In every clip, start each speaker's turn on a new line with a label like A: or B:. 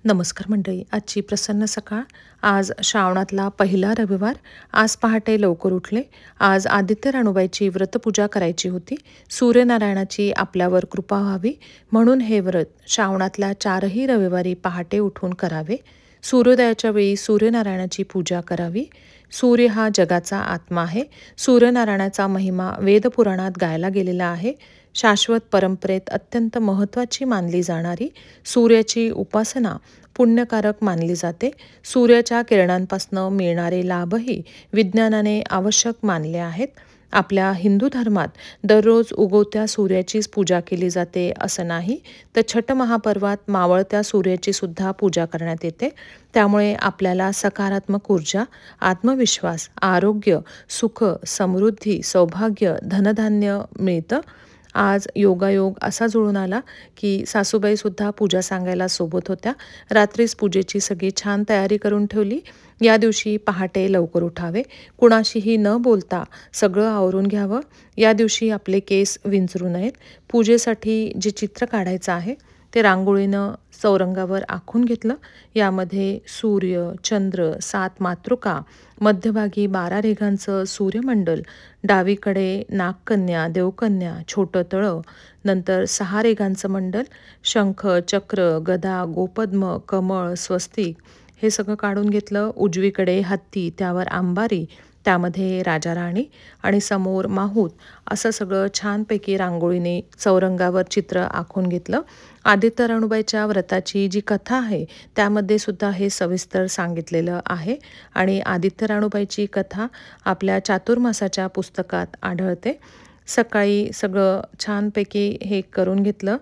A: नमस्कार मंडळी. आजची प्रसन्न सकाळ. आज श्रावणातला पहिला रविवार. आज पहाटे लवकर उठले. आज आदित्य राणूबाईची व्रतपूजा करायची होती. सूर्यनारायणाची आपल्यावर कृपा व्हावी म्हणून हे व्रत श्रावणातल्या 4ही रविवारी पहाटे उठून करावे. सूर्योदयाच्या वेळी सूर्यनारायणाची पूजा करावी. सूर्य हा जगाचा आत्मा आहे. सूर्यनारायणाचा महिमा वेदपुराणात गायला गेलेला आहे. शाश्वत परंपरेत अत्यंत महत्त्वाची मानली जाणारी सूर्याची उपासना पुण्यकारक मानली जाते. सूर्याच्या किरणांपासून मिळणारे लाभही विज्ञानाने आवश्यक मानले आहेत. आपल्या हिंदू धर्मात दररोज उगवत्या सूर्याचीच पूजा केली जाते असं नाही, तर छठ महापर्वात मावळत्या सूर्याची सुद्धा पूजा करण्यात येते. त्यामुळे आपल्याला सकारात्मक ऊर्जा, आत्मविश्वास, आरोग्य, सुख, समृद्धी, सौभाग्य, धनधान्य मिळतं. आज योगायोग असा जुळून आला की सासूबाईसुद्धा पूजा सांगायला सोबत होत्या. रात्रीच पूजेची सगळी छान तयारी करून ठेवली. या दिवशी पहाटे लवकर उठावे. कुणाशीही न बोलता सगळं आवरून घ्यावं. या दिवशी आपले केस विंचरू नयेत. पूजेसाठी जे चित्र काढायचं आहे ते रांगोळीनं चौरंगावर आखून घेतलं. यामध्ये सूर्य, चंद्र, 7 मातृका, मध्यभागी 12 रेघांचं सूर्यमंडल, डावीकडे नागकन्या, देवकन्या, छोटं तळं, नंतर 6 रेघांचं मंडल, शंख, चक्र, गदा, गोपद्म, कमळ, स्वस्तिक हे सगळं काढून घेतलं. उजवीकडे हत्ती, त्यावर अंबारी, त्यामध्ये राजा राणी आणि समोर माहूत असं सगळं छानपैकी रांगोळीने चौरंगावर चित्र आखून घेतलं. आदित्य राणूबाईच्या व्रताची जी कथा आहे त्यामध्ये सुद्धा हे सविस्तर सांगितलेलं आहे आणि आदित्य राणूबाईची कथा आपल्या चातुर्मासाच्या पुस्तकात आढळते. सकाळी सगळं छानपैकी हे करून घेतलं.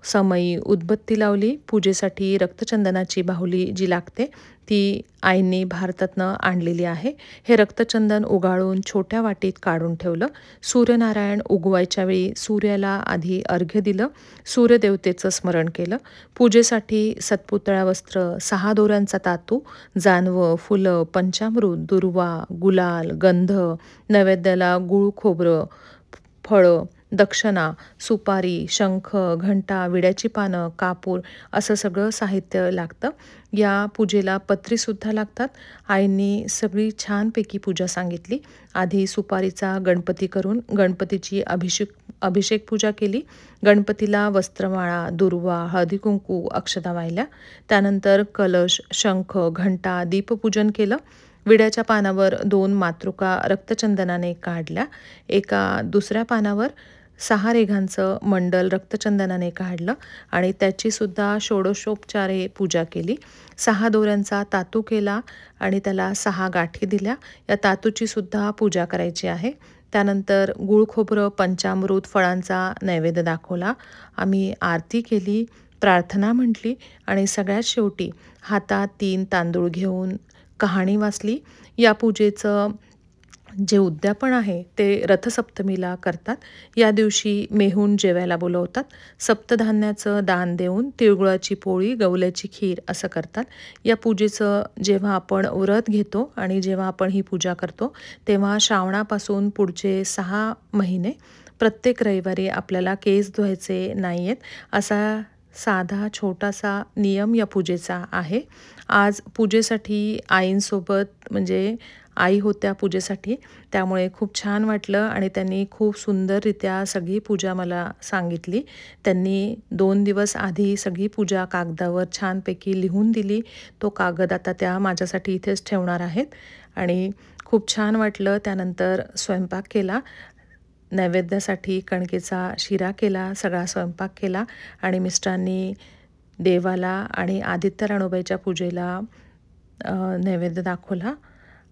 A: समई उदबत्ती लावली. पूजेसाठी रक्तचंदनाची बाहुली जी लागते ती आईंनी भारतातनं आणलेली आहे. हे रक्तचंदन उगाळून छोट्या वाटीत काढून ठेवलं. सूर्यनारायण उगवायच्या वेळी सूर्याला आधी अर्घ्य दिलं. सूर्यदेवतेचं स्मरण केलं. पूजेसाठी सतपुतळ्या वस्त्र, 6 दोऱ्यांचा तातू, जानवं, फुलं, पंचामृत, दुर्वा, गुलाल, गंध, नैवेद्याला गूळ खोबरं, फळं, दक्षिणा, सुपारी, शंख, घंटा, विड्याची पानं, कापूर असं सगळं साहित्य लागतं. या पूजेला पत्रीसुद्धा लागतात. आईंनी सगळी छानपैकी पूजा सांगितली. आधी सुपारीचा गणपती करून गणपतीची अभिषेक पूजा केली. गणपतीला वस्त्रमाळा, दुर्वा, हळदी कुंकू, अक्षता वाहिल्या. त्यानंतर कलश, शंख, घंटा, दीपपूजन केलं. विड्याच्या पानावर 2 मातृका रक्तचंदनाने काढल्या. दुसऱ्या पानावर 6 रेघांचं मंडल रक्तचंदनाने काढलं आणि त्याचीसुद्धा षोडशोपचारे पूजा केली. 6 दोऱ्यांचा तातू केला आणि त्याला 6 गाठी दिल्या. या तातूची सुद्धा पूजा करायची आहे. त्यानंतर गूळ खोबरं, पंचामृत, फळांचा नैवेद्य दाखवला. आम्ही आरती केली, प्रार्थना म्हटली आणि सगळ्यात शेवटी हातात 3 तांदूळ घेऊन कहाणी वाचली. या पूजेचं जे उद्यापन आहे ते रथसप्तमीला करतात. या दिवशी मेहून जेवायला बोलवतात. सप्तधान्याचं दान देऊन तिळगुळाची पोळी, गवल्याची खीर असं करतात. या पूजेचं जेव्हा आपण व्रत घेतो आणि जेव्हा आपण ही पूजा करतो तेव्हा श्रावणापासून पुढचे 6 महिने प्रत्येक रविवारी आपल्याला केस धुवायचे नाही आहेत असा साधा छोटासा नियम या पूजेचा आहे. आज पूजेसाठी आईंसोबत म्हणजे आई होत्या पूजेसाठी, त्यामुळे खूप छान वाटलं आणि त्यांनी खूप सुंदररित्या सगळी पूजा मला सांगितली. त्यांनी 2 दिवस आधी सगळी पूजा कागदावर छानपैकी लिहून दिली. तो कागद आता त्या माझ्यासाठी इथेच ठेवणार आहेत आणि खूप छान वाटलं. त्यानंतर स्वयंपाक केला. नैवेद्यासाठी कणकेचा शिरा केला, सगळा स्वयंपाक केला आणि मिस्टरांनी देवाला आणि आदित्य राणूबाईच्या पूजेला नैवेद्य दाखवला.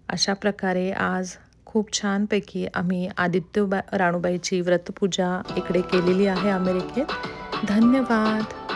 A: अशा प्रकारे आज खूप छानपैकी आम्ही आदित्य राणूबाईची व्रतपूजा इकडे केलेली आहे अमेरिकेत. धन्यवाद.